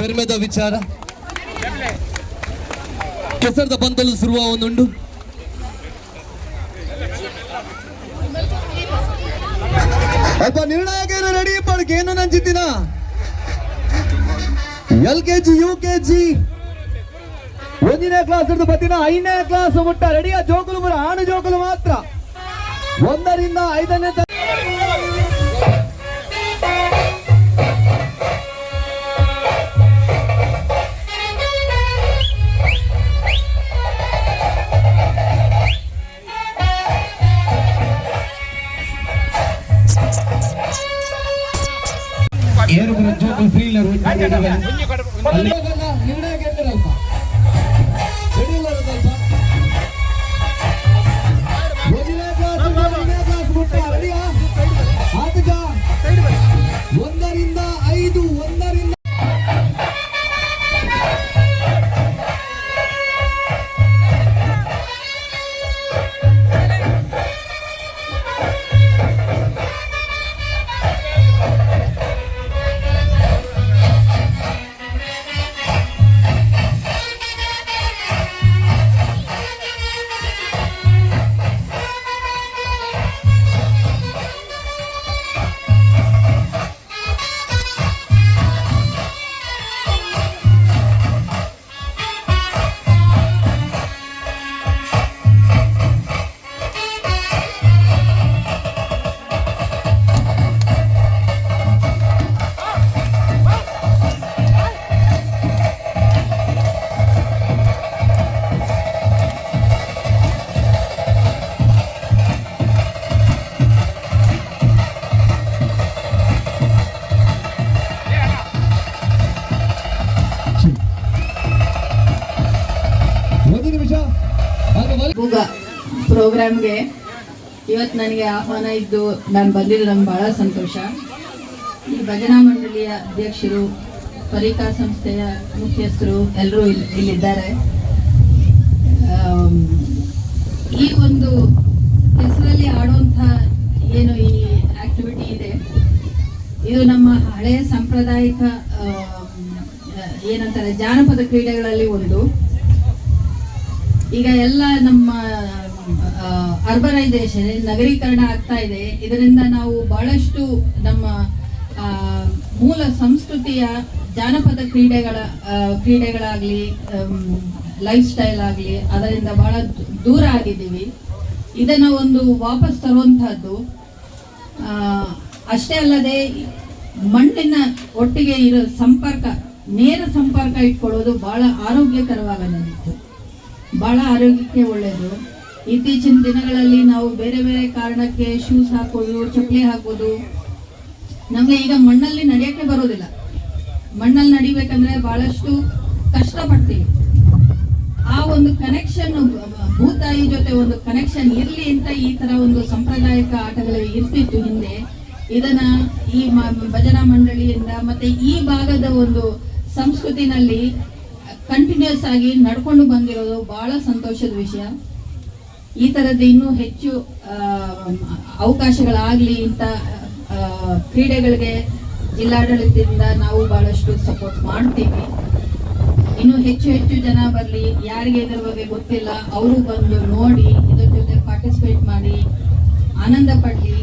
ಹೆಮ್ಮೆದ ವಿಚಾರ. ಕೆಸರದ ಪಂತಲು ಶುರುವಾಗುವುದುಂಡು. ಅಪ್ಪ ನಿರ್ಣಾಯಕ ರೆಡಿ ಪಡ್ಕೆ ಏನು ನಂಚಿತ್ತಿನ LKG UKG 1ನೇ ಕ್ಲಾಸ್ ಹಿಡಿದು ಬತ್ತಿನ 5ನೇ ಕ್ಲಾಸ್ ಮುಟ್ಟ ರೆಡಿಯ ಜೋಕುಲು ಬರ ಆಣು ಜೋಕುಲು ಮಾತ್ರ 1ರಿಂದ 5ನೇ ಏರು ಜೋಕುಲು ಫ್ರೀಲರ್ ನಿರ್ಣಯ ಗೆದ್ದರಲ್ಪ ಪ್ರೋಗ್ರಾಮ್ಗೆ ಇವತ್ತು ನನಗೆ ಆಹ್ವಾನ ಇದ್ದು ನಾನು ಬಂದಿದ್ದು ನಮ್ಗೆ ಭಾಳ ಸಂತೋಷ. ಈ ಭಜನಾ ಮಂಡಳಿಯ ಅಧ್ಯಕ್ಷರು, ಪರಿಕಾ ಸಂಸ್ಥೆಯ ಮುಖ್ಯಸ್ಥರು ಎಲ್ಲರೂ ಇಲ್ಲಿದ್ದಾರೆ. ಈ ಒಂದು ಹೆಸರಲ್ಲಿ ಆಡುವಂಥ ಏನು ಈ ಆಕ್ಟಿವಿಟಿ ಇದೆ, ಇದು ನಮ್ಮ ಹಳೆಯ ಸಾಂಪ್ರದಾಯಿಕ ಏನಂತಾರೆ ಜಾನಪದ ಕ್ರೀಡೆಗಳಲ್ಲಿ ಒಂದು. ಈಗ ಎಲ್ಲ ನಮ್ಮ ಅರ್ಬನೈಸೇಷನ್ ನಗರೀಕರಣ ಆಗ್ತಾ ಇದೆ. ಇದರಿಂದ ನಾವು ಬಹಳಷ್ಟು ನಮ್ಮ ಮೂಲ ಸಂಸ್ಕೃತಿಯ ಜಾನಪದ ಕ್ರೀಡೆಗಳಾಗಲಿ ಲೈಫ್ ಸ್ಟೈಲ್ ಆಗಲಿ ಅದರಿಂದ ಬಹಳ ದೂರ ಆಗಿದ್ದೀವಿ. ಇದನ್ನು ಒಂದು ವಾಪಸ್ ತರುವಂತಹದ್ದು ಅಷ್ಟೇ ಅಲ್ಲದೆ ಮಣ್ಣಿನ ಒಟ್ಟಿಗೆ ಇರೋ ಸಂಪರ್ಕ, ನೇರ ಸಂಪರ್ಕ ಇಟ್ಕೊಳ್ಳೋದು ಬಹಳ ಆರೋಗ್ಯಕರವಾಗದಿತ್ತು, ಬಹಳ ಆರೋಗ್ಯಕ್ಕೆ ಒಳ್ಳೆಯದು. ಇತ್ತೀಚಿನ ದಿನಗಳಲ್ಲಿ ನಾವು ಬೇರೆ ಬೇರೆ ಕಾರಣಕ್ಕೆ ಶೂಸ್ ಹಾಕೋದು, ಚಪ್ಪಲಿ ಹಾಕೋದು, ನಮಗೆ ಈಗ ಮಣ್ಣಲ್ಲಿ ನಡೆಯೋಕ್ಕೆ ಬರೋದಿಲ್ಲ. ಮಣ್ಣಲ್ಲಿ ನಡಿಬೇಕಂದ್ರೆ ಬಹಳಷ್ಟು ಕಷ್ಟಪಡ್ತೀವಿ. ಆ ಒಂದು ಕನೆಕ್ಷನ್, ಭೂತಾಯಿ ಜೊತೆ ಒಂದು ಕನೆಕ್ಷನ್ ಇರಲಿ ಅಂತ ಈ ತರ ಒಂದು ಸಾಂಪ್ರದಾಯಿಕ ಆಟಗಳು ಇರ್ತಿತ್ತು ಹಿಂದೆ. ಇದನ್ನ ಈ ಭಜನಾ ಮಂಡಳಿಯಿಂದ ಮತ್ತೆ ಈ ಭಾಗದ ಒಂದು ಸಂಸ್ಕೃತಿನಲ್ಲಿ ಕಂಟಿನ್ಯೂಸ್ ಆಗಿ ನಡ್ಕೊಂಡು ಬಂದಿರೋದು ಬಹಳ ಸಂತೋಷದ ವಿಷಯ. ಈ ತರದ್ದು ಇನ್ನೂ ಹೆಚ್ಚು ಅವಕಾಶಗಳಾಗಲಿ ಅಂತ ಕ್ರೀಡೆಗಳಿಗೆ ಜಿಲ್ಲಾಡಳಿತದಿಂದ ನಾವು ಬಹಳಷ್ಟು ಸಪೋರ್ಟ್ ಮಾಡ್ತೀವಿ. ಇನ್ನೂ ಹೆಚ್ಚು ಹೆಚ್ಚು ಜನ ಬರಲಿ, ಯಾರಿಗೆ ಇದರ ಬಗ್ಗೆ ಗೊತ್ತಿಲ್ಲ ಅವರು ಬಂದು ನೋಡಿ ಇದ್ರ ಜೊತೆ ಪಾರ್ಟಿಸಿಪೇಟ್ ಮಾಡಿ ಆನಂದ ಪಡಲಿ.